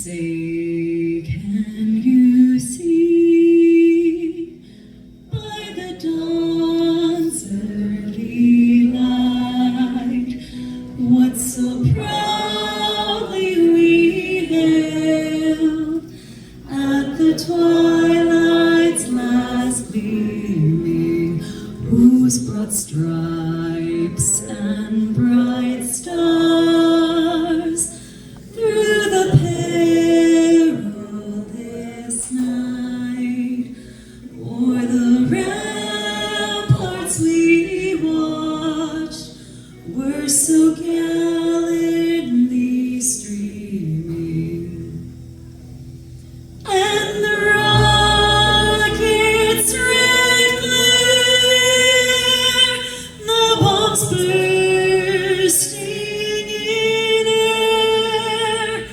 say, can you see by the dawn's early light what so proudly we hailed at the twilight's last gleaming, whose broad stripes and bright stars through the perilous night o'er the ramparts we watched were so gallantly streaming, and the rockets' red glare, the bombs bursting in air,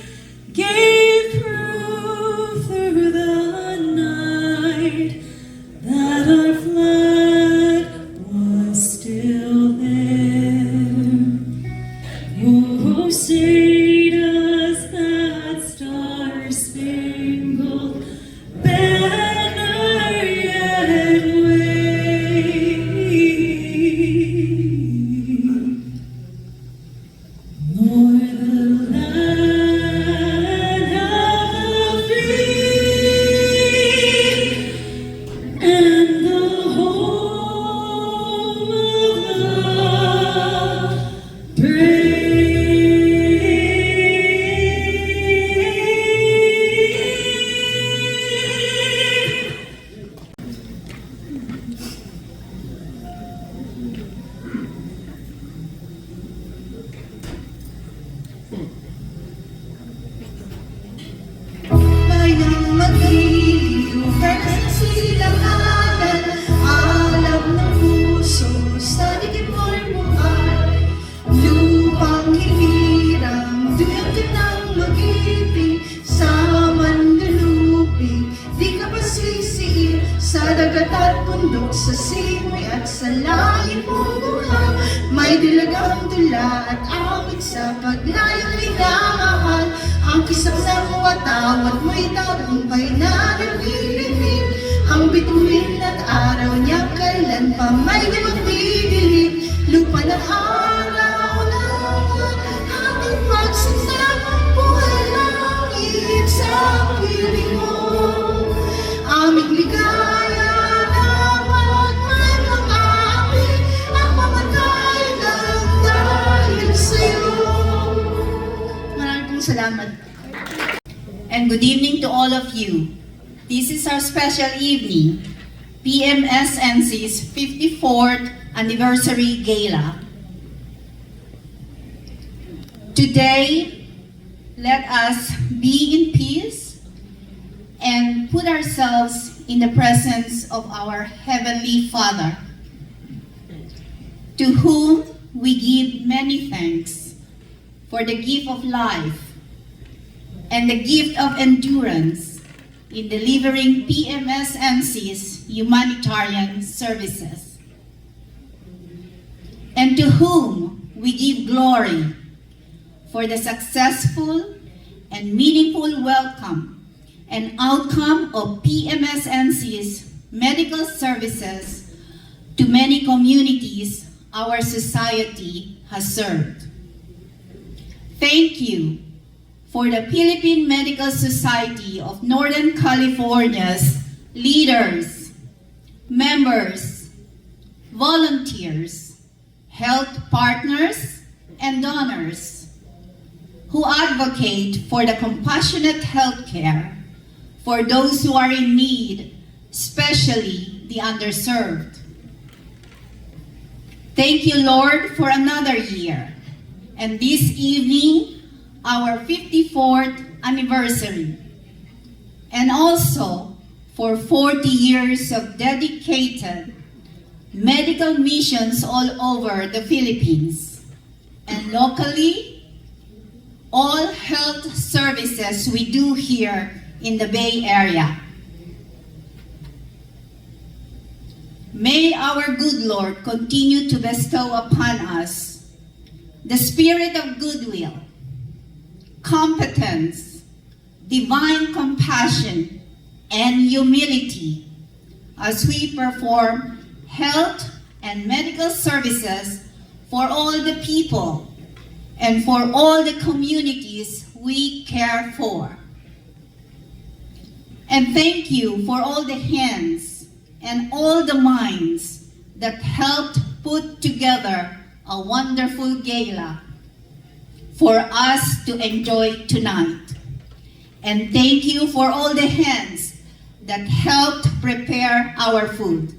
gave proof through the night that our flag was still there. Oh, say does that star-spangled banner yet wave o'er the land of the free and the home of the brave? Bayang magiliw, kahit silanganan, alab ng puso sa dikit mo'y buhay. Lupang hirang, duyag ng mag-ibig, sa manlulupig, di ka pasisiin, sa dagat at bundok, sa simoy at sa langit mong buhay. May dilagang tula at awit sa paglayang minamahal, ang kisap ng watawat mo'y tagumpay na nagpilinig. Ang bituin at araw niya kailan pa may magdidilig. Lupa ng araw naman ating magsasama, buhay langit sa piling mo. Aming ligaya dapat may mag-api, ang mamatay lang dahil sa'yo. Maraming pong salamat. And good evening to all of you. This is our special evening, PMSNC's 54th Anniversary Gala. Today, let us be in peace and put ourselves in the presence of our Heavenly Father, to whom we give many thanks for the gift of life and the gift of endurance in delivering PMSNC's humanitarian services, and to whom we give glory for the successful and meaningful welcome and outcome of PMSNC's medical services to many communities our society has served. Thank you for the Philippine Medical Society of Northern California's leaders, members, volunteers, health partners, and donors who advocate for the compassionate health care for those who are in need, especially the underserved. Thank you, Lord, for another year, and this evening, our 54th anniversary, and also for 40 years of dedicated medical missions all over the Philippines, and locally, all health services we do here in the Bay Area. May our good Lord continue to bestow upon us the spirit of goodwill, competence, divine compassion, and humility as we perform health and medical services for all the people and for all the communities we care for. And thank you for all the hands and all the minds that helped put together a wonderful gala for us to enjoy tonight. And thank you for all the hands that helped prepare our food.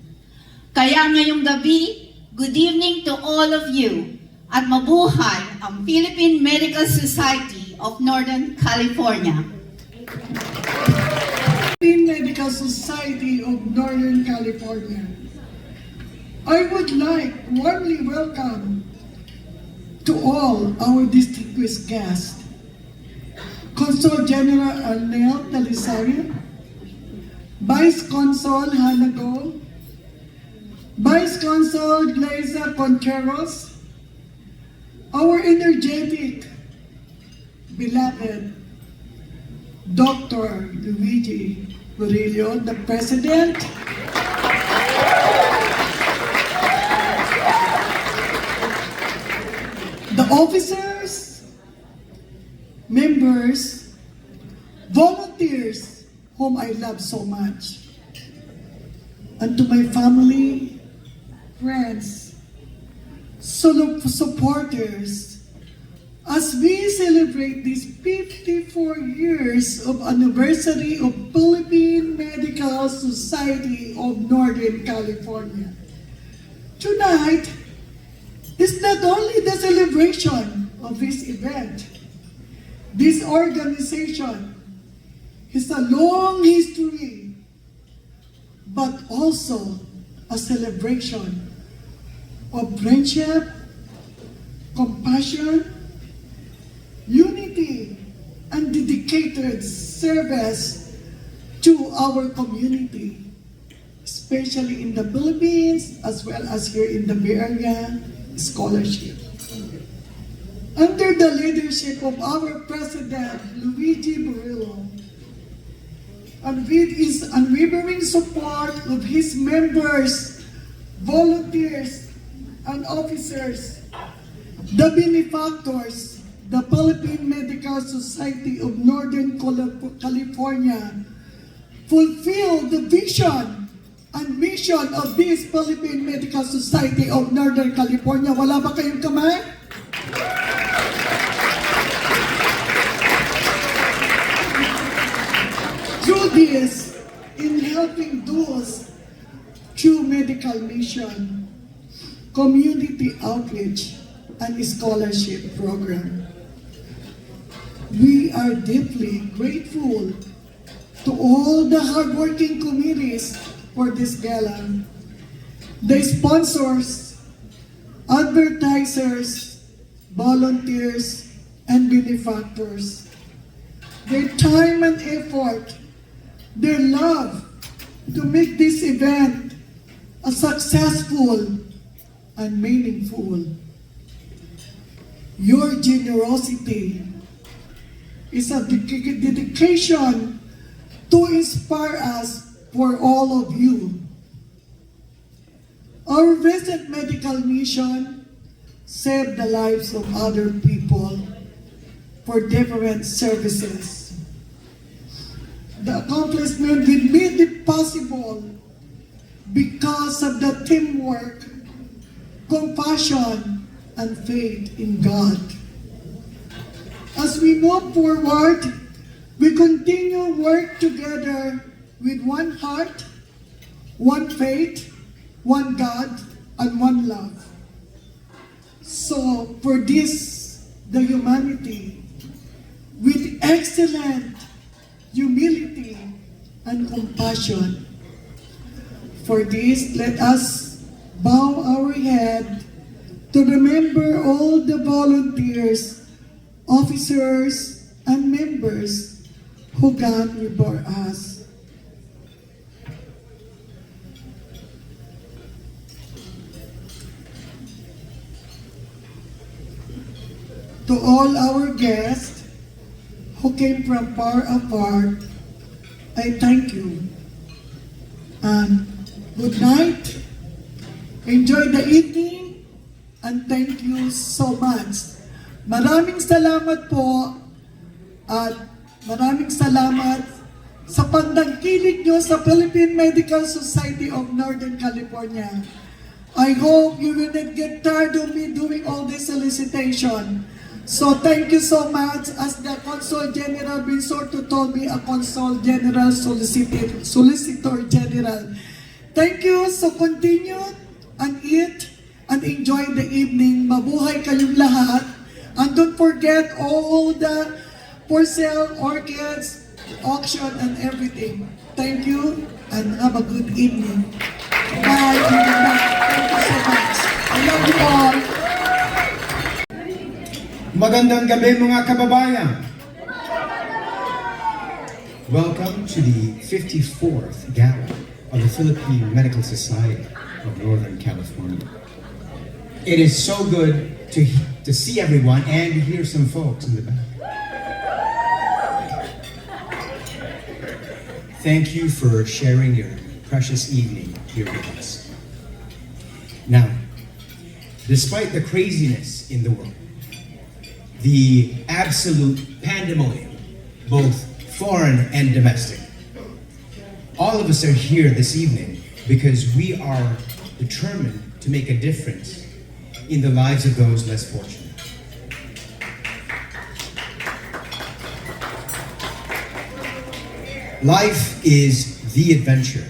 Kaya ngayong gabi, good evening to all of you at mabuhay ang Philippine Medical Society of Northern California. Philippine Medical Society of Northern California. I would like warmly welcome to all our distinguished guests, Consul General Arnel Talisario, Vice Consul Hanago, Vice Consul Glaza Concheros, our energetic, beloved Dr. Luigi Murillo, the President, the officers, members, volunteers, whom I love so much, and to my family, friends, supporters, as we celebrate these 54 years of anniversary of Philippine Medical Society of Northern California. Tonight is not only the celebration of this event. This organization has a long history, but also a celebration of friendship, compassion, unity, and dedicated service to our community, especially in the Philippines, as well as here in the Bay Area scholarship. Under the leadership of our President, Luigi Murillo, and with his unwavering support of his members, volunteers, and officers, the benefactors, the Philippine Medical Society of Northern California, fulfill the vision and mission of this Philippine Medical Society of Northern California. Wala ba kayong kamay? Through this, in helping those true medical mission, community outreach, and scholarship program. We are deeply grateful to all the hardworking committees for this gala, the sponsors, advertisers, volunteers, and benefactors. Their time and effort, their love to make this event a successful and meaningful. Your generosity is a dedication to inspire us for all of you. Our recent medical mission saved the lives of other people for different services. The accomplishment we made it possible because of the teamwork, compassion, and faith in God. As we move forward, we continue work together with one heart, one faith, one God, and one love. So for this, the humanity, with excellent humility and compassion. For this, let us bow our head to remember all the volunteers, officers, and members who gone before us. To all our guests who came from far apart, I thank you. And good night. Enjoy the evening. And thank you so much. Maraming salamat po. At maraming salamat sa pagtangkilik nyo sa Philippine Medical Society of Northern California. I hope you will not get tired of me doing all this solicitation. So thank you so much. As the Consul General Binsorto told me, a Consul General Solicitor General. Thank you. So continue and eat and enjoy the evening. Mabuhay kayong lahat. And don't forget all the for sale, orchids, auction, and everything. Thank you and have a good evening. Bye. Thank you so much. I love you all. Magandang gabi mga kababayan. Welcome to the 54th Gala of the Philippine Medical Society of Northern California. It is so good to see everyone and hear some folks in the back. Thank you for sharing your precious evening here with us. Now, despite the craziness in the world, the absolute pandemonium, both foreign and domestic, all of us are here this evening because we are determined to make a difference in the lives of those less fortunate. Life is the adventure,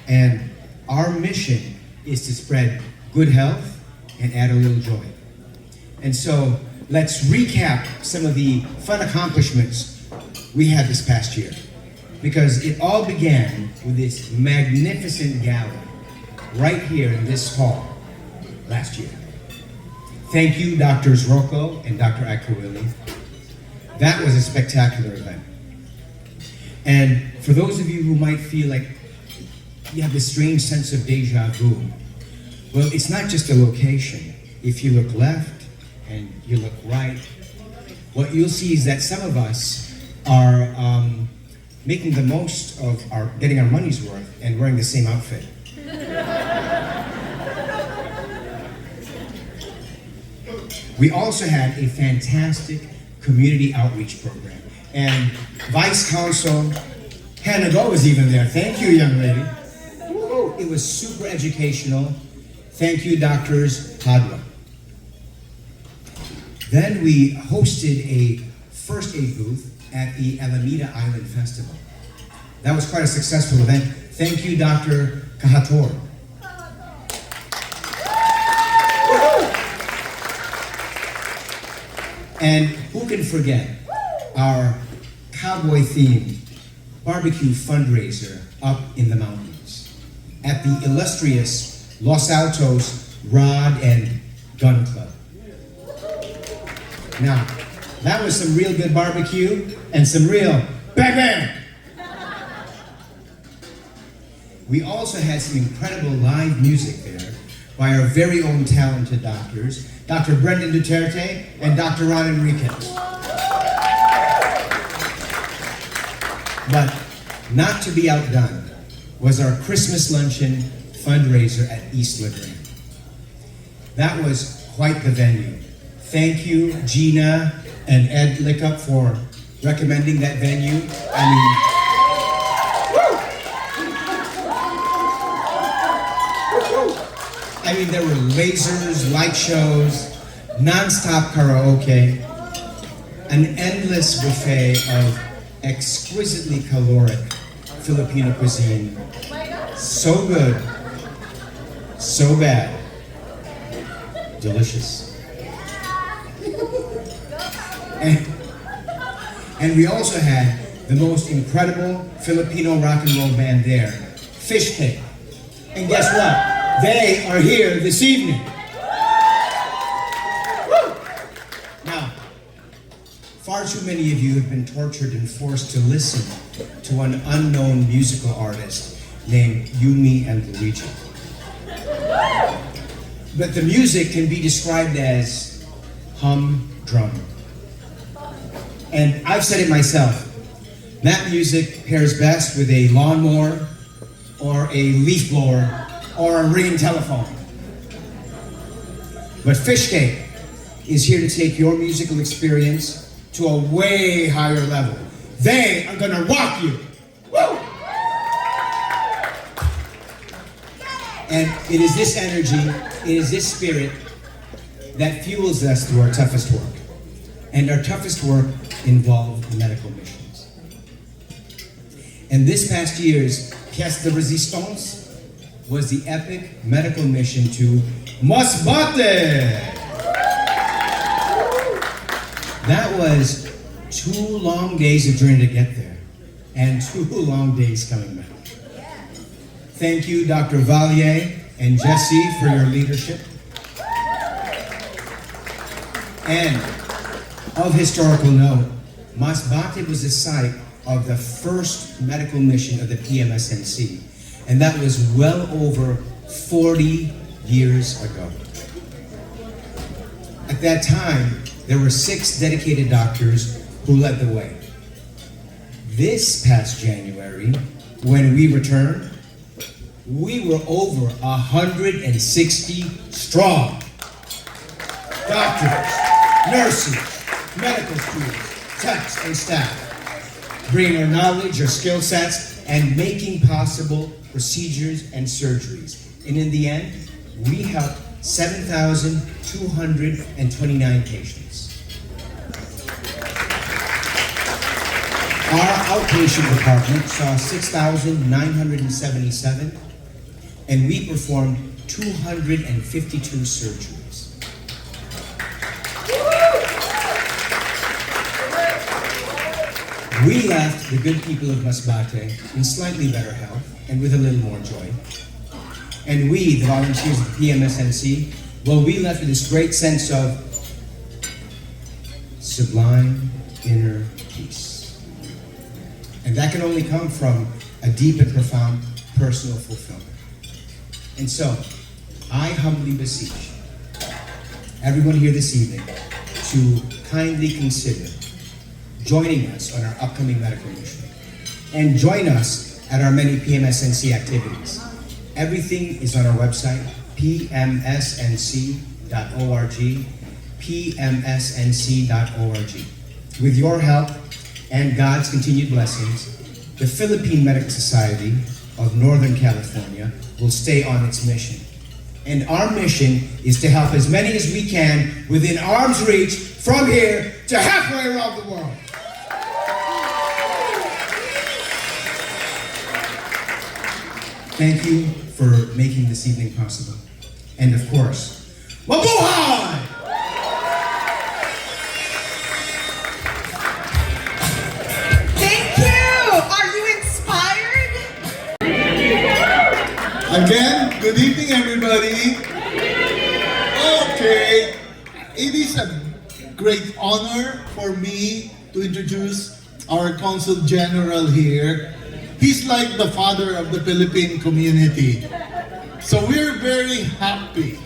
and our mission is to spread good health and add a little joy. And so, let's recap some of the fun accomplishments we had this past year, because it all began with this magnificent gala right here in this hall last year. Thank you, Drs. Rocco and Dr. Akawili. That was a spectacular event. And for those of you who might feel like you have this strange sense of deja vu, well, it's not just a location. If you look left and you look right, what you'll see is that some of us are making the most of getting our money's worth and wearing the same outfit. We also had a fantastic community outreach program. And Vice Consul Hannah Go was even there. Thank you, young lady. Woo-hoo. It was super educational. Thank you, Drs. Padua. Then we hosted a first aid booth at the Alameda Island Festival. That was quite a successful event. Thank you, Dr. Kahator. And who can forget our cowboy-themed barbecue fundraiser up in the mountains at the illustrious Los Altos Rod and Gun Club. Now, that was some real good barbecue and some real bang bang. We also had some incredible live music there by our very own talented doctors, Dr. Brendan Duterte and Dr. Ron Enriquez. But not to be outdone was our Christmas luncheon fundraiser at East LaGrange. That was quite the venue. Thank you, Gina and Ed Lickup, for recommending that venue. I mean, there were lasers, light shows, non-stop karaoke, an endless buffet of exquisitely caloric Filipino cuisine. So good, so bad, delicious. And we also had the most incredible Filipino rock and roll band there, Fish Cake. And guess what? They are here this evening. Woo! Now, far too many of you have been tortured and forced to listen to an unknown musical artist named Yumi and Luigi. But the music can be described as humdrum. And I've said it myself, that music pairs best with a lawnmower or a leaf blower or a ringing telephone. But Fishcake is here to take your musical experience to a way higher level. They are gonna rock you. Woo! And it is this energy, it is this spirit that fuels us through our toughest work. And our toughest work involved medical missions. And this past year's Pièce de Résistance was the epic medical mission to Masbate. That was 2 long days of journey to get there, and 2 long days coming back. Thank you, Dr. Valier and Jesse, for your leadership. And of historical note, Masbate was the site of the first medical mission of the PMSNC, and that was well over 40 years ago. At that time, there were 6 dedicated doctors who led the way. This past January, when we returned, we were over 160 strong. Doctors, nurses, medical students, techs, and staff, bringing our knowledge, our skill sets, and making possible procedures and surgeries. And in the end, we helped 7,229 patients. Our outpatient department saw 6,977, and we performed 252 surgeries. We left the good people of Masbate in slightly better health and with a little more joy. And we, the volunteers of the PMSNC, well, we left with this great sense of sublime inner peace. And that can only come from a deep and profound personal fulfillment. And so, I humbly beseech everyone here this evening to kindly consider joining us on our upcoming medical mission. And join us at our many PMSNC activities. Everything is on our website, pmsnc.org, pmsnc.org. With your help and God's continued blessings, the Philippine Medical Society of Northern California will stay on its mission. And our mission is to help as many as we can within arm's reach from here to halfway around the world. Thank you for making this evening possible. And of course, mabuhay! Thank you! Are you inspired? Again, good evening, everybody. Okay, it is a great honor for me to introduce our Consul General here. He's like the father of the Philippine community. So we're very happy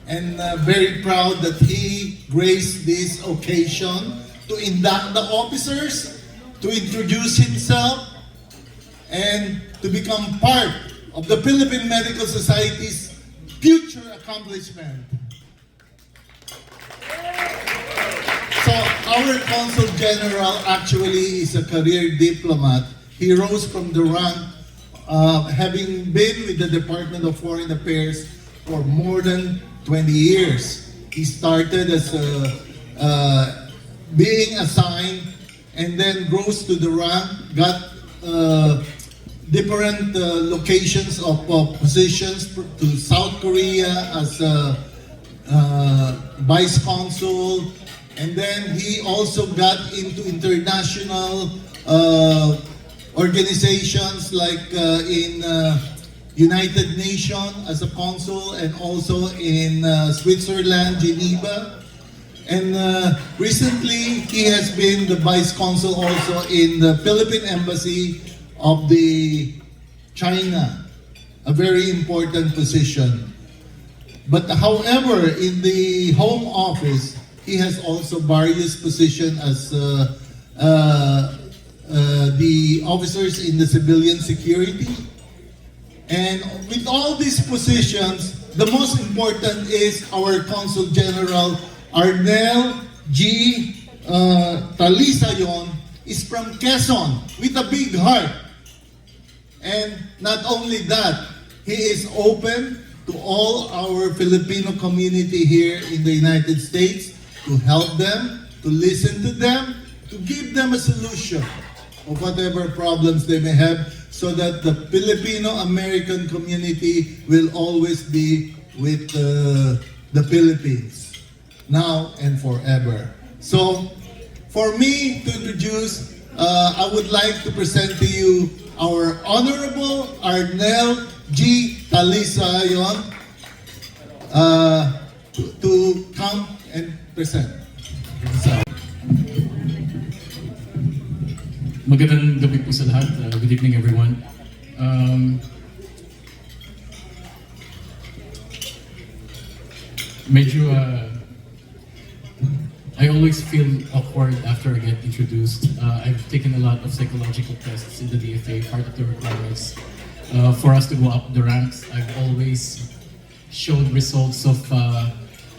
and very proud that he graced this occasion to induct the officers, to introduce himself, and to become part of the Philippine Medical Society's future accomplishment. So our Consul General actually is a career diplomat. He rose from the rank having been with the Department of Foreign Affairs for more than 20 years. He started as being assigned and then rose to the rank, got different locations of positions to South Korea as a vice consul, and then he also got into international organizations like in United Nations as a consul, and also in Switzerland, Geneva. And recently, he has been the vice consul also in the Philippine Embassy of the China, a very important position. But however, in the Home Office, he has also various positions as the officers in the civilian security. And with all these positions, the most important is our Consul General Arnel G. Talisayon is from Quezon with a big heart. And not only that, he is open to all our Filipino community here in the United States to help them, to listen to them, to give them a solution of whatever problems they may have, so that the Filipino-American community will always be with the Philippines, now and forever. So, for me to introduce, I would like to present to you our Honorable Arnel G. Talisayon to come and present. Magandang gabi po sa lahat. Good evening, everyone. I always feel awkward after I get introduced. I've taken a lot of psychological tests in the DFA, part of the requirements for us to go up the ranks. I've always showed results of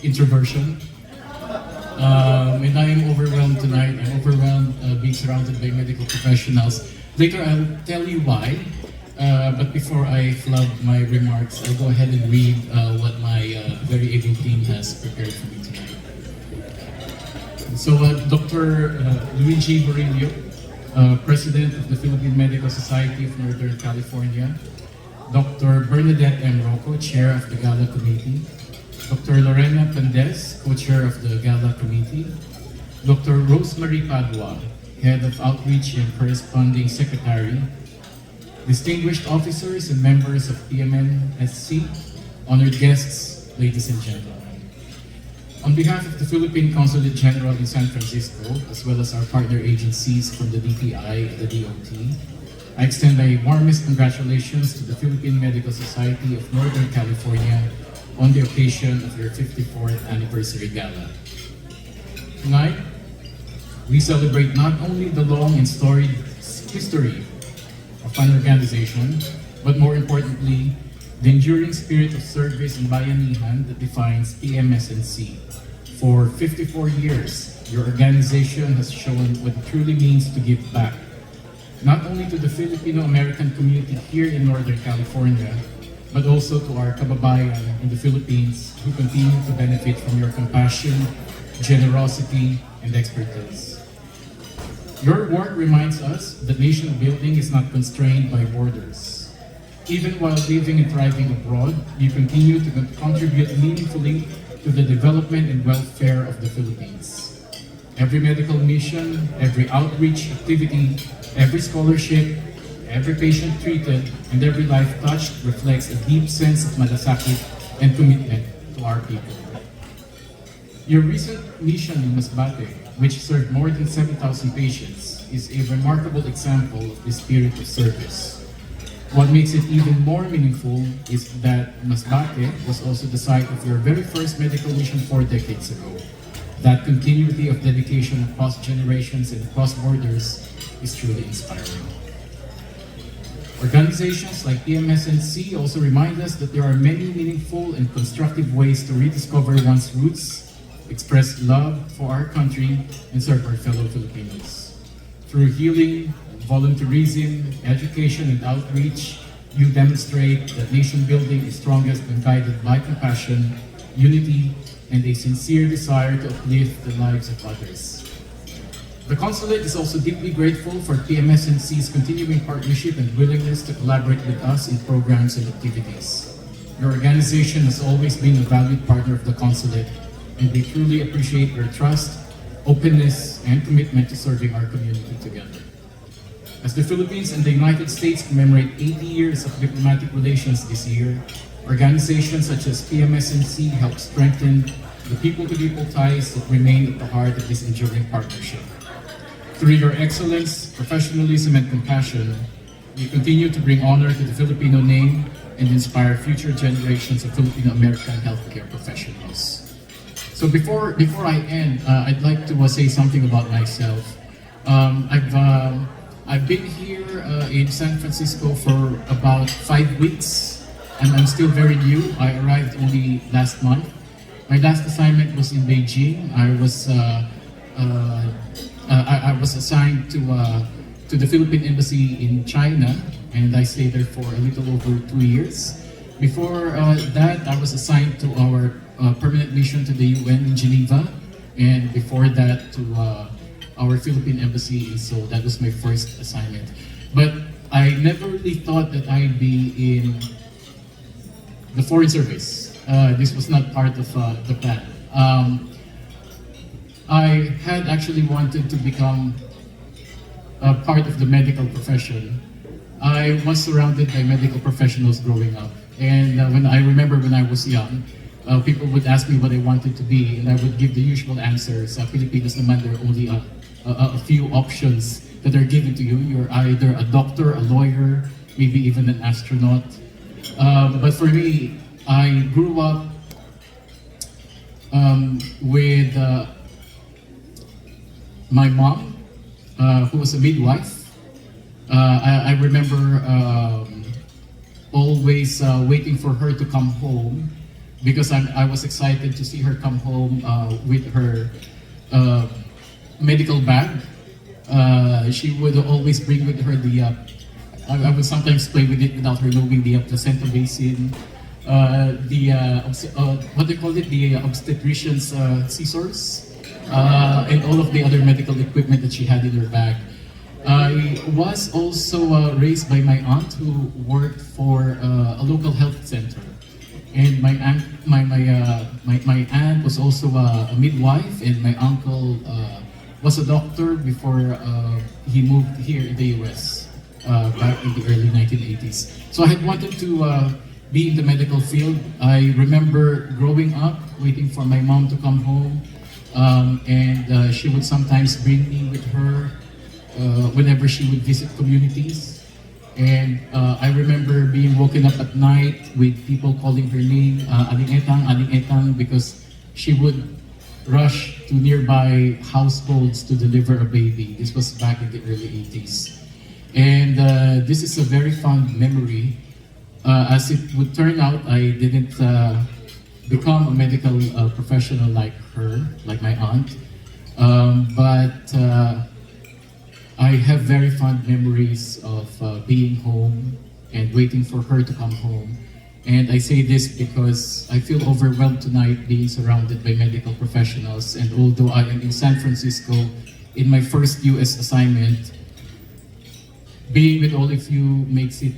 introversion. And I am overwhelmed tonight. I'm overwhelmed being surrounded by medical professionals. Later I'll tell you why. But before I flood my remarks, I'll go ahead and read what my very able team has prepared for me tonight. So Dr. Luigi Murillo, President of the Philippine Medical Society of Northern California. Dr. Bernadette M. Rocco, Chair of the Gala Committee. Dr. Lorena Pendes, Co-Chair of the Gala Committee. Dr. Rosemary Padua, Head of Outreach and Corresponding Secretary. Distinguished officers and members of PMNSC, honored guests, ladies and gentlemen. On behalf of the Philippine Consulate General in San Francisco, as well as our partner agencies from the DTI and the DOT, I extend my warmest congratulations to the Philippine Medical Society of Northern California on the occasion of your 54th anniversary gala. Tonight, we celebrate not only the long and storied history of an organization, but more importantly, the enduring spirit of service and bayanihan that defines PMSNC. For 54 years, your organization has shown what it truly means to give back, not only to the Filipino-American community here in Northern California, but also to our kababayan in the Philippines who continue to benefit from your compassion, generosity, and expertise. Your work reminds us that nation building is not constrained by borders. Even while living and thriving abroad, you continue to contribute meaningfully to the development and welfare of the Philippines. Every medical mission, every outreach activity, every scholarship, every patient treated, and every life touched reflects a deep sense of malasakit and commitment to our people. Your recent mission in Masbate, which served more than 7,000 patients, is a remarkable example of the spirit of service. What makes it even more meaningful is that Masbate was also the site of your very first medical mission 4 decades ago. That continuity of dedication across generations and across borders is truly inspiring. Organizations like PMSNC also remind us that there are many meaningful and constructive ways to rediscover one's roots, express love for our country, and serve our fellow Filipinos. Through healing, volunteerism, education, and outreach, you demonstrate that nation building is strongest when guided by compassion, unity, and a sincere desire to uplift the lives of others. The Consulate is also deeply grateful for PMSNC's continuing partnership and willingness to collaborate with us in programs and activities. Your organization has always been a valued partner of the Consulate, and we truly appreciate your trust, openness, and commitment to serving our community together. As the Philippines and the United States commemorate 80 years of diplomatic relations this year, organizations such as PMSNC help strengthen the people-to-people ties that remain at the heart of this enduring partnership. Through your excellence, professionalism, and compassion, you continue to bring honor to the Filipino name and inspire future generations of Filipino-American healthcare professionals. So before I end, I'd like to say something about myself. I've been here in San Francisco for about 5 weeks, and I'm still very new. I arrived only last month. My last assignment was in Beijing. I was assigned to the Philippine Embassy in China, and I stayed there for a little over 2 years. Before that, I was assigned to our permanent mission to the UN in Geneva, and before that to our Philippine Embassy in Seoul. That was my first assignment. But I never really thought that I'd be in the Foreign Service. This was not part of the plan. I had actually wanted to become a part of the medical profession. I was surrounded by medical professionals growing up. And when I remember when I was young, people would ask me what I wanted to be, and I would give the usual answers. Filipinos naman, there are only a few options that are given to you. You're either a doctor, a lawyer, maybe even an astronaut. But for me, I grew up with my mom, who was a midwife. I remember always waiting for her to come home because I was excited to see her come home with her medical bag. She would always bring with her I would sometimes play with it without her knowing, the placenta basin, what they call it, the obstetrician's scissors, and all of the other medical equipment that she had in her bag. I was also raised by my aunt who worked for a local health center. And my aunt was also a midwife, and my uncle was a doctor before he moved here in the US back in the early 1980s. So I had wanted to be in the medical field. I remember growing up, waiting for my mom to come home, and she would sometimes bring me with her whenever she would visit communities. And I remember being woken up at night with people calling her name, Aling Etang, Aling Etang, because she would rush to nearby households to deliver a baby. This was back in the early 80s. And this is a very fond memory. As it would turn out, I didn't become a medical professional like her, like my aunt. But I have very fond memories of being home and waiting for her to come home. And I say this because I feel overwhelmed tonight being surrounded by medical professionals. And although I am in San Francisco in my first US assignment, being with all of you makes it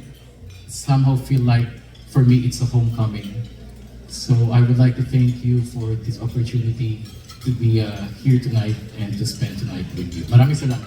somehow feel like, for me, it's a homecoming. So I would like to thank you for this opportunity to be here tonight and to spend tonight with you. Maraming salamat.